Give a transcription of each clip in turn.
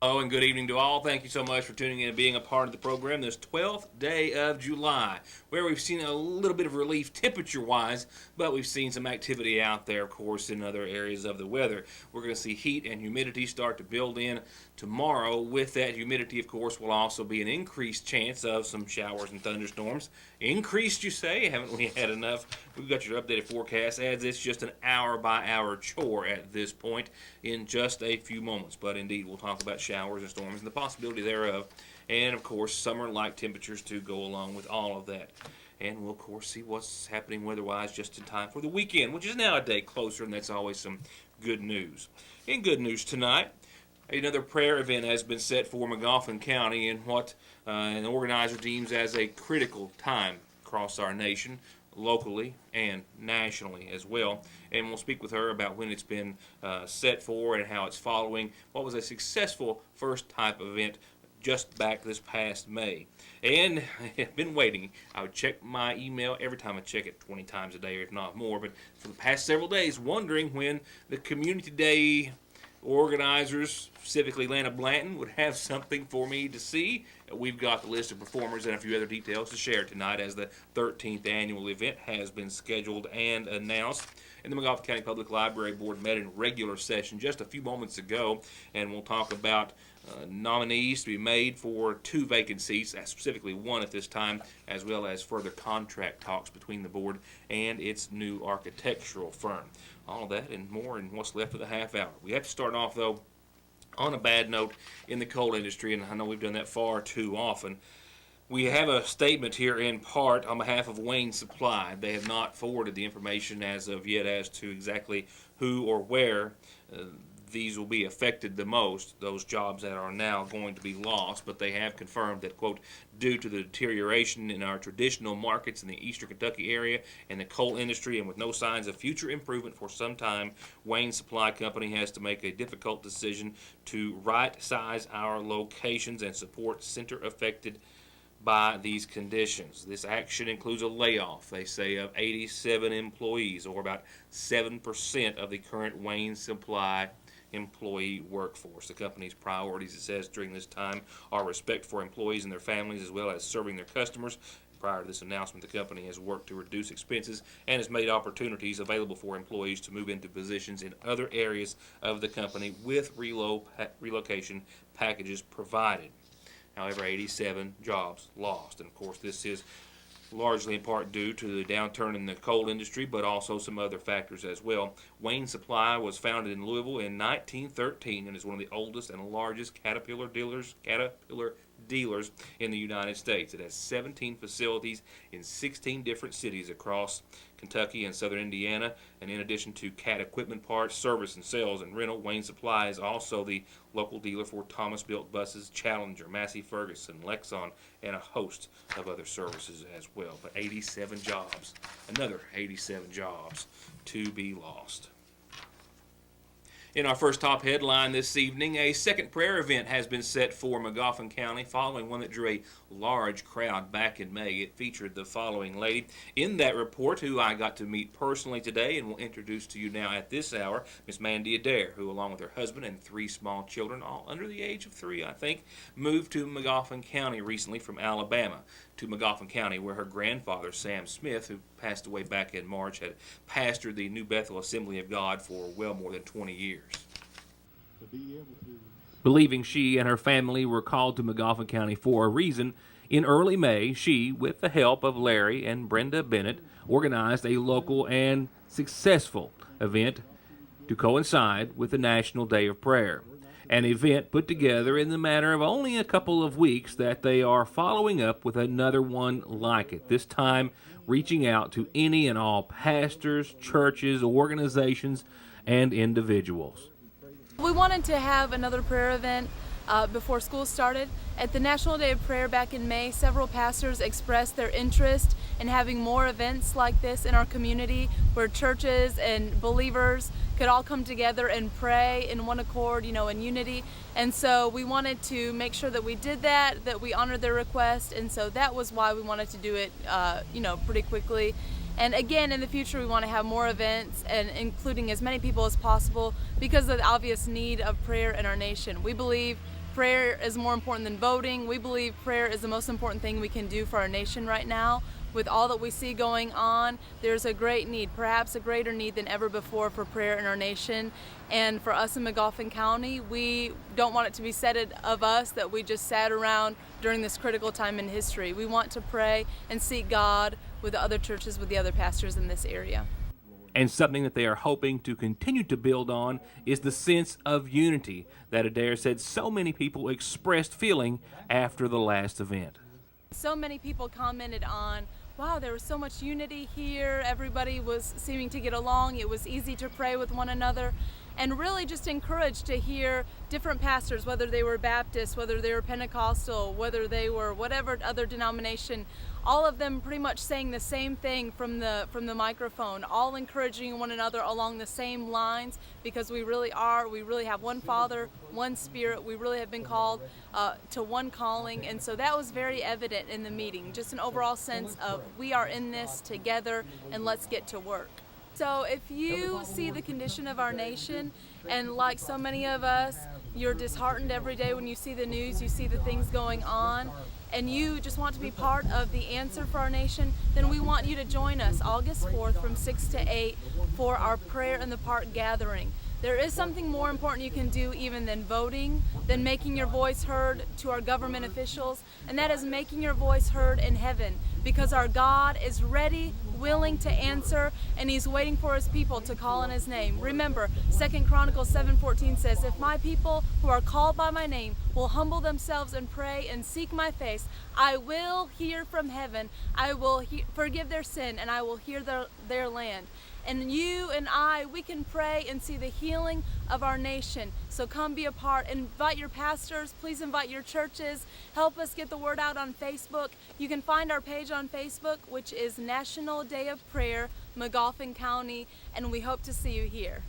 Hello and good evening to all. Thank you so much for tuning in and being a part of the program this 12th day of July, where we've seen a little bit of relief temperature-wise, but we've seen some activity out there, of course, in other areas of the weather. We're going to see heat and humidity start to build in tomorrow. With that humidity, of course, will also be an increased chance of some showers and thunderstorms. Increased, you say? Haven't we had enough? We've got your updated forecast as it's just an hour-by-hour chore at this point in just a few moments. But indeed, we'll talk about showers and storms and the possibility thereof, and of course summer-like temperatures to go along with all of that. And we'll of course see what's happening weather-wise just in time for the weekend, which is now a day closer, and that's always some good news. In good news tonight, another prayer event has been set for Magoffin County in what an organizer deems as a critical time across our nation, locally and nationally as well. And we'll speak with her about when it's been set for and how it's following what was a successful first type event just back this past May. And I've been waiting. I would check my email every time. I check it 20 times a day, or if not more. But for the past several days, wondering when the Community Day organizers, specifically Lana Blanton, would have something for me to see. We've got the list of performers and a few other details to share tonight as the 13th annual event has been scheduled and announced. And the Magoffin County Public Library Board met in regular session just a few moments ago, and we'll talk about nominees to be made for 2 vacant seats, specifically 1 at this time, as well as further contract talks between the board and its new architectural firm. All that and more in what's left of the half hour. We have to start off, though, on a bad note in the coal industry, and I know we've done that far too often. We have a statement here in part on behalf of Wayne Supply. They have not forwarded the information as of yet as to exactly who or where these will be affected the most, those jobs that are now going to be lost, but they have confirmed that, quote, due to the deterioration in our traditional markets in the eastern Kentucky area and the coal industry, and with no signs of future improvement for some time, Wayne Supply Company has to make a difficult decision to right-size our locations and support center affected by these conditions. This action includes a layoff, they say, of 87 employees, or about 7% of the current Wayne Supply employee workforce. The company's priorities, it says, during this time are respect for employees and their families, as well as serving their customers. Prior to this announcement, the company has worked to reduce expenses and has made opportunities available for employees to move into positions in other areas of the company with relocation packages provided. However, 87 jobs lost. And of course, this is largely in part due to the downturn in the coal industry, but also some other factors as well. Wayne Supply was founded in Louisville in 1913 and is one of the oldest and largest Caterpillar dealers in the United States. It has 17 facilities in 16 different cities across Kentucky and southern Indiana, and in addition to Cat equipment parts, service and sales and rental, Wayne Supply is also the local dealer for Thomas Built Buses, Challenger, Massey Ferguson, Lexon, and a host of other services as well. But 87 jobs, another 87 jobs to be lost. In our first top headline this evening, a second prayer event has been set for Magoffin County following one that drew a large crowd back in May. It featured the following lady in that report, who I got to meet personally today and will introduce to you now at this hour, Miss Mandy Adair, who along with her husband and 3 small children, all under the age of 3, I think, moved to Magoffin County recently from Alabama, to Magoffin County, where her grandfather, Sam Smith, who passed away back in March, had pastored the New Bethel Assembly of God for well more than 20 years. Believing she and her family were called to Magoffin County for a reason, in early May, she, with the help of Larry and Brenda Bennett, organized a local and successful event to coincide with the National Day of Prayer. An event put together in the matter of only a couple of weeks that they are following up with another one like it, this time reaching out to any and all pastors, churches, organizations, and individuals. We wanted to have another prayer event before school started. At the National Day of Prayer back in May, several pastors expressed their interest in having more events like this in our community, where churches and believers could all come together and pray in one accord, in unity. And so we wanted to make sure that we did that we honored their request. And so that was why we wanted to do it, pretty quickly. And again, in the future, we want to have more events and including as many people as possible because of the obvious need of prayer in our nation. We believe prayer is more important than voting. We believe prayer is the most important thing we can do for our nation right now. With all that we see going on, there's a great need, perhaps a greater need than ever before, for prayer in our nation. And for us in McGoffin County, we don't want it to be said of us that we just sat around during this critical time in history. We want to pray and seek God with the other churches, with the other pastors in this area. And something that they are hoping to continue to build on is the sense of unity that Adair said so many people expressed feeling after the last event. So many people commented on, wow, there was so much unity here. Everybody was seeming to get along. It was easy to pray with one another. And really just encouraged to hear different pastors, whether they were Baptist, whether they were Pentecostal, whether they were whatever other denomination, all of them pretty much saying the same thing from the microphone, all encouraging one another along the same lines, because we really have one Father, one Spirit. We really have been called to one calling, and so that was very evident in the meeting, just an overall sense of we are in this together and let's get to work. So if you see the condition of our nation, and like so many of us, you're disheartened every day when you see the news, you see the things going on, and you just want to be part of the answer for our nation, then we want you to join us August 4th from 6 to 8 for our Prayer in the Park gathering. There is something more important you can do even than voting, than making your voice heard to our government officials, and that is making your voice heard in heaven, because our God is ready, willing to answer, and he's waiting for his people to call on his name. Remember, 2 Chronicles 7:14 says, if my people who are called by my name will humble themselves and pray and seek my face, I will hear from heaven, I will forgive their sin, and I will hear their land. And you and I, we can pray and see the healing of our nation. So come be a part. Invite your pastors. Please invite your churches. Help us get the word out on Facebook. You can find our page on Facebook, which is National Day of Prayer, McGoffin County, and we hope to see you here.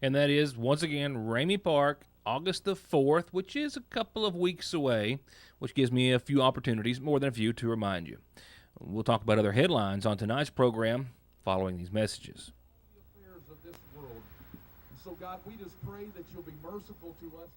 And that is, once again, Ramey Park, August the 4th, which is a couple of weeks away, which gives me a few opportunities, more than a few, to remind you. We'll talk about other headlines on tonight's program following these messages. The affairs of this world. And so, God, we just pray that you'll be merciful to us.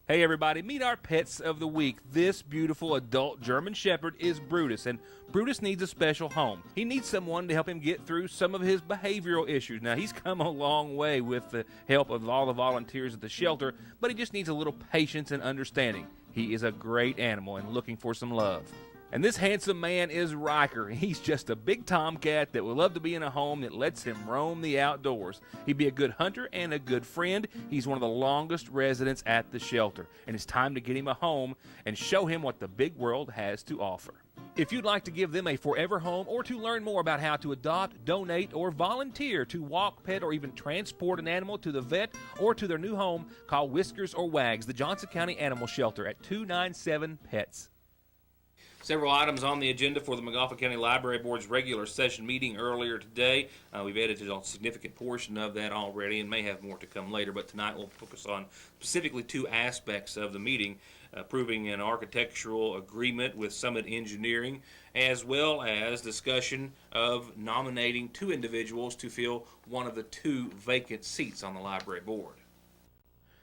Hey everybody, meet our pets of the week. This beautiful adult German Shepherd is Brutus, and Brutus needs a special home. He needs someone to help him get through some of his behavioral issues. Now, he's come a long way with the help of all the volunteers at the shelter, but he just needs a little patience and understanding. He is a great animal and looking for some love. And this handsome man is Riker. He's just a big tomcat that would love to be in a home that lets him roam the outdoors. He'd be a good hunter and a good friend. He's one of the longest residents at the shelter, and it's time to get him a home and show him what the big world has to offer. If you'd like to give them a forever home, or to learn more about how to adopt, donate, or volunteer to walk, pet, or even transport an animal to the vet or to their new home, call Whiskers or Wags, the Johnson County Animal Shelter, at 297-PETS. Several items on the agenda for the McGoffin County Library Board's regular session meeting earlier today. We've edited a significant portion of that already and may have more to come later, but tonight we'll focus on specifically two aspects of the meeting: approving an architectural agreement with Summit Engineering, as well as discussion of nominating two individuals to fill one of the two vacant seats on the library board.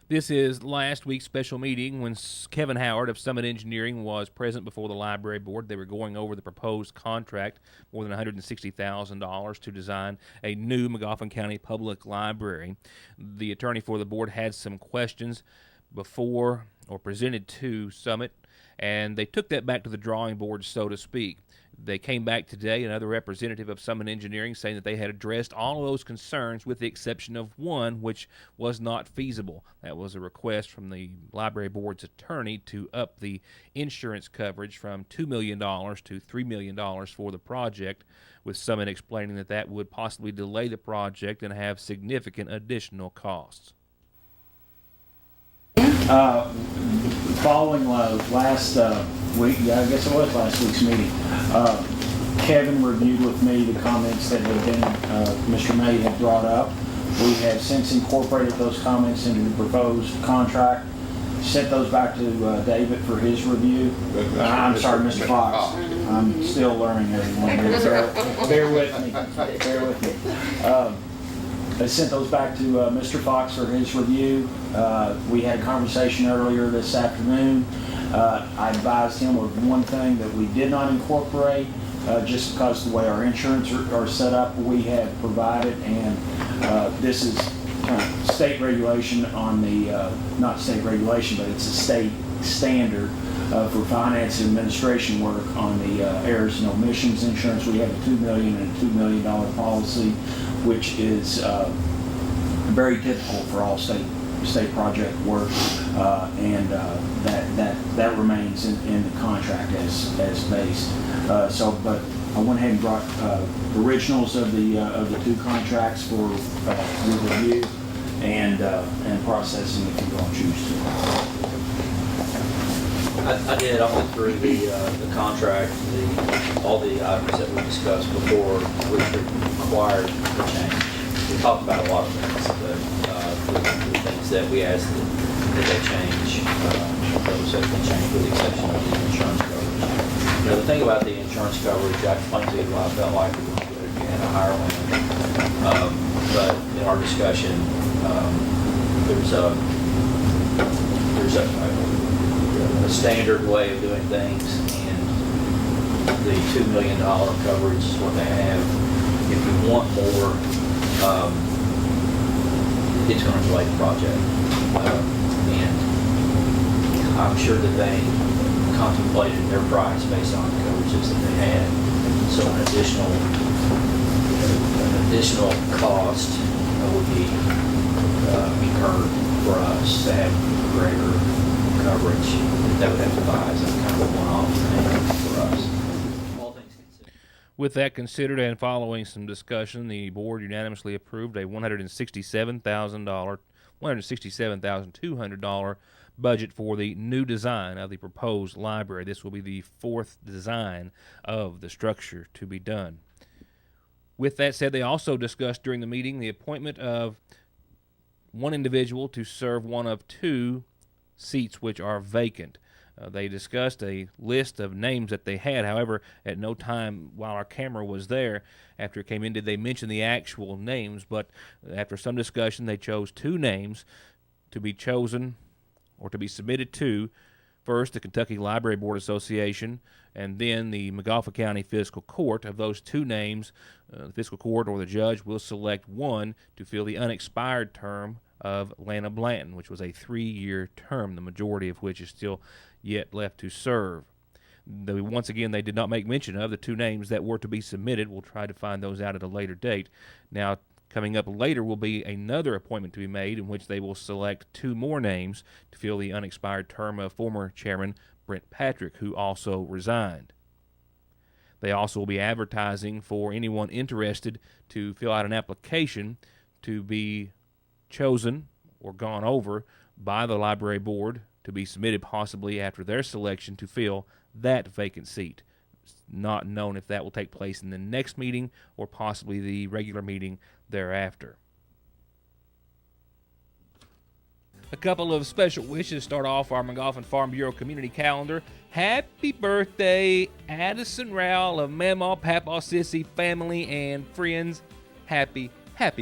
This is last week's special meeting when Kevin Howard of Summit Engineering was present before the library board. They were going over the proposed contract, more than $160,000, to design a new McGoffin County Public Library. The attorney for the board had some questions before or presented to Summit, and they took that back to the drawing board, so to speak. They came back today, another representative of Summit Engineering, saying that they had addressed all of those concerns with the exception of one, which was not feasible. That was a request from the library board's attorney to up the insurance coverage from $2 million to $3 million for the project, with Summit explaining that that would possibly delay the project and have significant additional costs. Following last week, I guess it was last week's meeting, Kevin reviewed with me the comments that had been, Mr. May had brought up. We have since incorporated those comments into the proposed contract, sent those back to David for his review. I'm sorry, Mr. Fox. I'm still learning everyone. Bear with me. I sent those back to Mr. Fox for his review. We had a conversation earlier this afternoon. I advised him of one thing that we did not incorporate, just because the way our insurance are set up, we have provided, and this is kind of state regulation on the, not state regulation, but it's a state standard for finance and administration work on the errors and omissions insurance. We have a $2 million and a $2 million policy, which is very typical for all state project work, and that remains in the contract as based. But I went ahead and brought originals of the two contracts for your review and processing if you don't choose to. I did. I went through the contract, all the items that we discussed before, which required the change. We talked about a lot of things, but the things that we asked that they change, those have been changed with the exception of the insurance coverage. The thing about the insurance coverage, I explained to you why I felt like we had a higher limit. But in our discussion, there's a standard way of doing things, and the $2 million coverage is what they have. If you want more, it's going to delay the project. And I'm sure that they contemplated their price based on the coverages that they had. So an additional cost would be incurred for us to have greater coverage that would have to buy as a kind of a one-off thing for us. All things considered. With that considered and following some discussion, the board unanimously approved a $167,200 budget for the new design of the proposed library. This will be the fourth design of the structure to be done. With that said, they also discussed during the meeting the appointment of one individual to serve one of two seats which are vacant. They discussed a list of names that they had. However, at no time while our camera was there after it came in did they mention the actual names, but after some discussion they chose two names to be chosen or to be submitted to, first the Kentucky Library Board Association and then the Montgomery County Fiscal Court. Of those two names, the Fiscal Court or the judge will select one to fill the unexpired term of Lana Blanton, which was a 3-year term, the majority of which is still yet left to serve. Once again, they did not make mention of the two names that were to be submitted. We'll try to find those out at a later date. Now, coming up later will be another appointment to be made in which they will select two more names to fill the unexpired term of former Chairman Brent Patrick, who also resigned. They also will be advertising for anyone interested to fill out an application to be chosen or gone over by the library board to be submitted possibly after their selection to fill that vacant seat. It's not known if that will take place in the next meeting or possibly the regular meeting thereafter. A couple of special wishes start off our Montgomery Farm Bureau community calendar. Happy birthday, Addison Rowell of Mamaw, Papaw, Sissy, family, and friends. Happy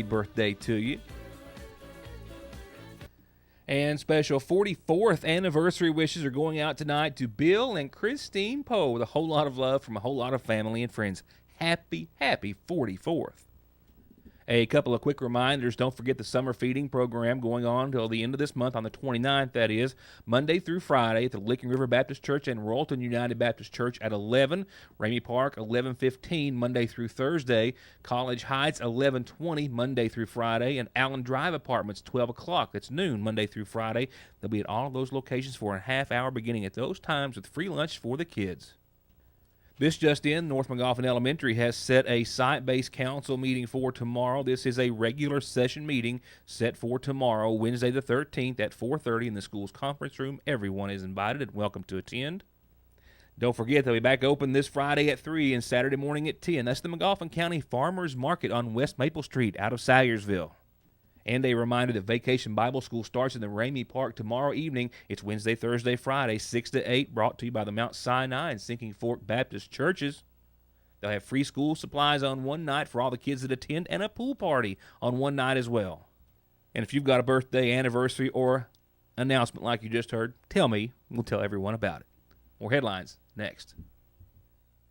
birthday to you. And special 44th anniversary wishes are going out tonight to Bill and Christine Poe with a whole lot of love from a whole lot of family and friends. Happy 44th. A couple of quick reminders. Don't forget the summer feeding program going on until the end of this month on the 29th, that is, Monday through Friday at the Licking River Baptist Church and Royalton United Baptist Church at 11, Ramey Park 11:15 Monday through Thursday, College Heights 11:20 Monday through Friday, and Allen Drive Apartments 12 o'clock. That's noon Monday through Friday. They'll be at all of those locations for a half hour beginning at those times with free lunch for the kids. This just in, North Montgomery Elementary has set a site-based council meeting for tomorrow. This is a regular session meeting set for tomorrow, Wednesday the 13th at 4:30 in the school's conference room. Everyone is invited and welcome to attend. Don't forget, they'll be back open this Friday at 3 and Saturday morning at 10. That's the Montgomery County Farmers Market on West Maple Street out of Salyersville. And a reminder that Vacation Bible School starts in the Ramey Park tomorrow evening. It's Wednesday, Thursday, Friday, 6 to 8, brought to you by the Mount Sinai and Sinking Fork Baptist Churches. They'll have free school supplies on one night for all the kids that attend and a pool party on one night as well. And if you've got a birthday, anniversary, or announcement like you just heard, tell me. We'll tell everyone about it. More headlines next.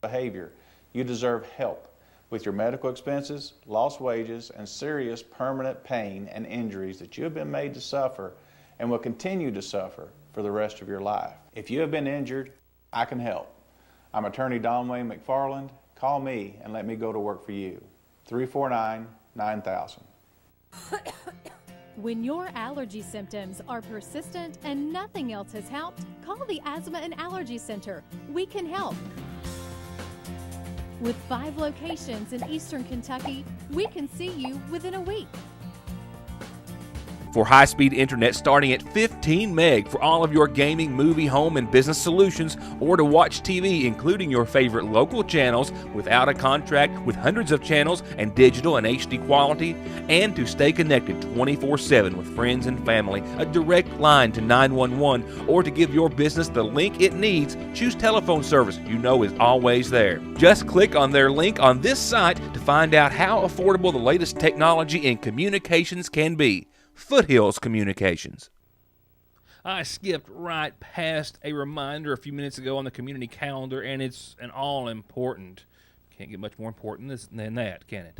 Behavior. You deserve help with your medical expenses, lost wages, and serious permanent pain and injuries that you have been made to suffer and will continue to suffer for the rest of your life. If you have been injured, I can help. I'm attorney Don Wayne McFarland. Call me and let me go to work for you. 349-9000. When your allergy symptoms are persistent and nothing else has helped, call the Asthma and Allergy Center. We can help. With 5 locations in Eastern Kentucky, we can see you within a week. For high-speed internet starting at 15 meg for all of your gaming, movie, home, and business solutions, or to watch TV, including your favorite local channels without a contract with hundreds of channels and digital and HD quality, and to stay connected 24/7 with friends and family, a direct line to 911, or to give your business the link it needs, choose telephone service you know is always there. Just click on their link on this site to find out how affordable the latest technology in communications can be. Foothills Communications. I skipped right past a reminder a few minutes ago on the community calendar, and it's an all-important. Can't get much more important than that, can it?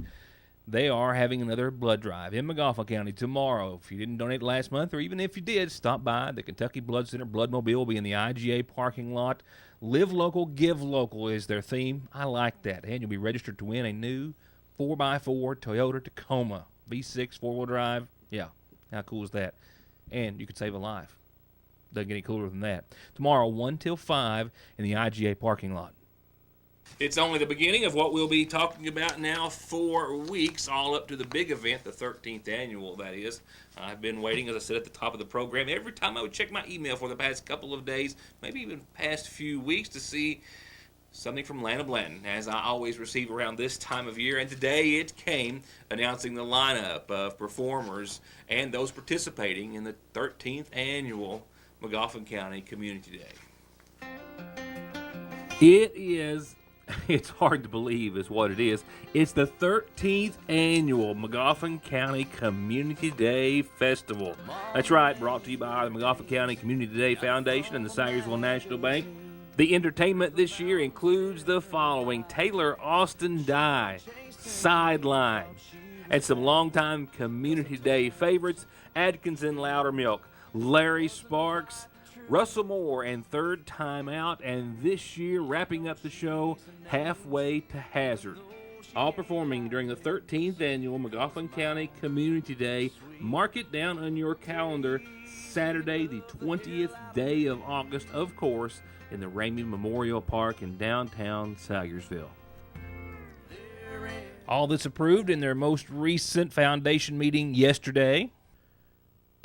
They are having another blood drive in McGoffin County tomorrow. If you didn't donate last month, or even if you did, stop by. The Kentucky Blood Center Bloodmobile will be in the IGA parking lot. Live local, give local is their theme. I like that. And you'll be registered to win a new 4x4 Toyota Tacoma V6 4-wheel drive. Yeah. How cool is that? And you could save a life. Doesn't get any cooler than that. Tomorrow, 1 till 5 in the IGA parking lot. It's only the beginning of what we'll be talking about now for weeks, all up to the big event, the 13th annual, that is. I've been waiting, as I said at the top of the program, every time I would check my email for the past couple of days, maybe even past few weeks, to see something from Lana Blanton, as I always receive around this time of year. And today it came, announcing the lineup of performers and those participating in the 13th annual McGoffin County Community Day. It's hard to believe is what it is. It's the 13th annual McGoffin County Community Day Festival. That's right, brought to you by the McGoffin County Community Day Foundation and the Sayersville National Bank. The entertainment this year includes the following: Taylor Austin Dye, Sideline, and some longtime Community Day favorites: Adkinson Loudermilk, Larry Sparks, Russell Moore, and Third Time Out, and this year wrapping up the show, Halfway to Hazard. All performing during the 13th annual McGoffin County Community Day. Mark it down on your calendar, Saturday the 20th day of August, of course, in the Ramey Memorial Park in downtown Sayersville. All this approved in their most recent foundation meeting yesterday,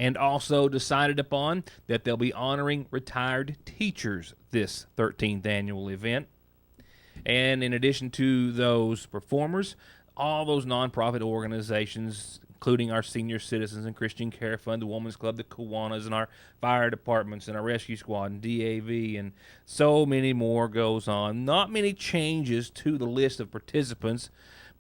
and also decided upon that they'll be honoring retired teachers this 13th annual event. And in addition to those performers, all those nonprofit organizations, including our senior citizens and Christian Care Fund, the Women's Club, the Kiwanis, and our fire departments, and our rescue squad, and DAV, and so many more goes on. Not many changes to the list of participants,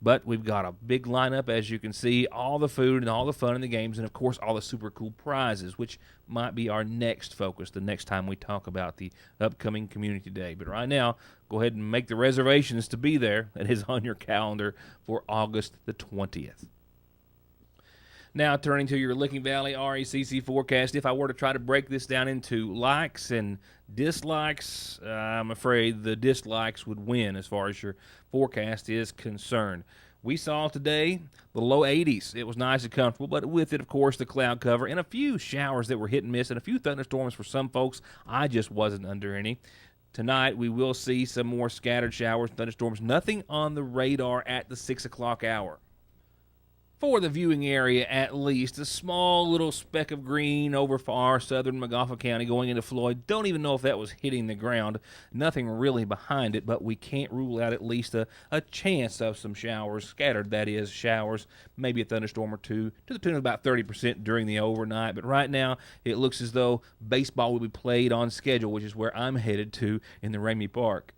but we've got a big lineup, as you can see, all the food and all the fun in the games, and of course all the super cool prizes, which might be our next focus the next time we talk about the upcoming Community Day. But right now, go ahead and make the reservations to be there. It is on your calendar for August the 20th. Now, turning to your Licking Valley RECC forecast, if I were to try to break this down into likes and dislikes, I'm afraid the dislikes would win as far as your forecast is concerned. We saw today the low 80s. It was nice and comfortable, but with it, of course, the cloud cover and a few showers that were hit and miss and a few thunderstorms for some folks. I just wasn't under any. Tonight, we will see some more scattered showers and thunderstorms. Nothing on the radar at the 6 o'clock hour. For the viewing area, at least, a small little speck of green over far southern McGoffin County going into Floyd. Don't even know if that was hitting the ground. Nothing really behind it, but we can't rule out at least a chance of some showers, scattered, that is, showers, maybe a thunderstorm or two, to the tune of about 30% during the overnight. But right now, it looks as though baseball will be played on schedule, which is where I'm headed to in the Ramey Park.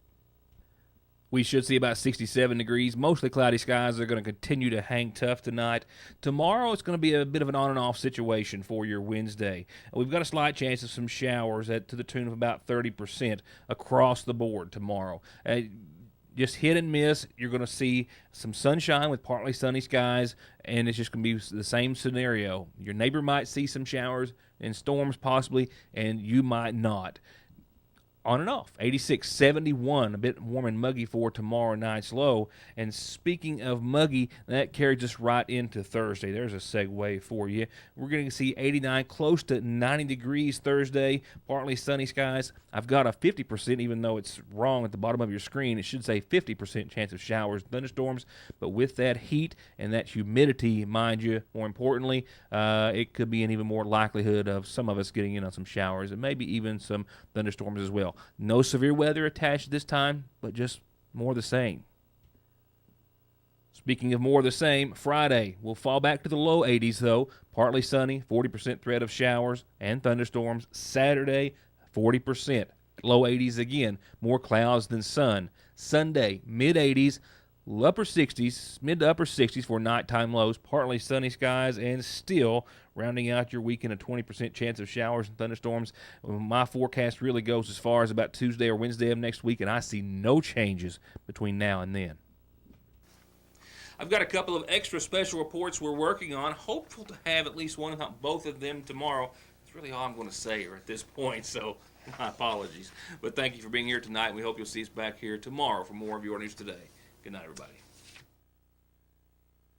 We should see about 67 degrees. Mostly cloudy skies are going to continue to hang tough tonight. Tomorrow, it's going to be a bit of an on and off situation for your Wednesday. We've got a slight chance of some showers to the tune of about 30% across the board tomorrow. Just hit and miss. You're going to see some sunshine with partly sunny skies, and it's just going to be the same scenario. Your neighbor might see some showers and storms possibly, and you might not. On and off. 86, 71, a bit warm and muggy for tomorrow night's low. And speaking of muggy, that carries us right into Thursday. There's a segue for you. We're going to see 89, close to 90 degrees Thursday, partly sunny skies. I've got a 50%, even though it's wrong at the bottom of your screen. It should say 50% chance of showers and thunderstorms. But with that heat and that humidity, mind you, more importantly, it could be an even more likelihood of some of us getting in on some showers and maybe even some thunderstorms as well. No severe weather attached this time, but just more the same. Speaking of more of the same, Friday will fall back to the low 80s, though. Partly sunny, 40% threat of showers and thunderstorms. Saturday, 40%. Low 80s again, more clouds than sun. Sunday, mid-80s, upper 60s, mid to upper 60s for nighttime lows. Partly sunny skies and still rounding out your weekend a 20% chance of showers and thunderstorms. My forecast really goes as far as about Tuesday or Wednesday of next week, and I see no changes between now and then. I've got a couple of extra special reports we're working on. Hopeful to have at least one, if not both of them tomorrow. It's really all I'm going to say at this point, so my apologies. But thank you for being here tonight. We hope you'll see us back here tomorrow for more of your news today. Good night, everybody.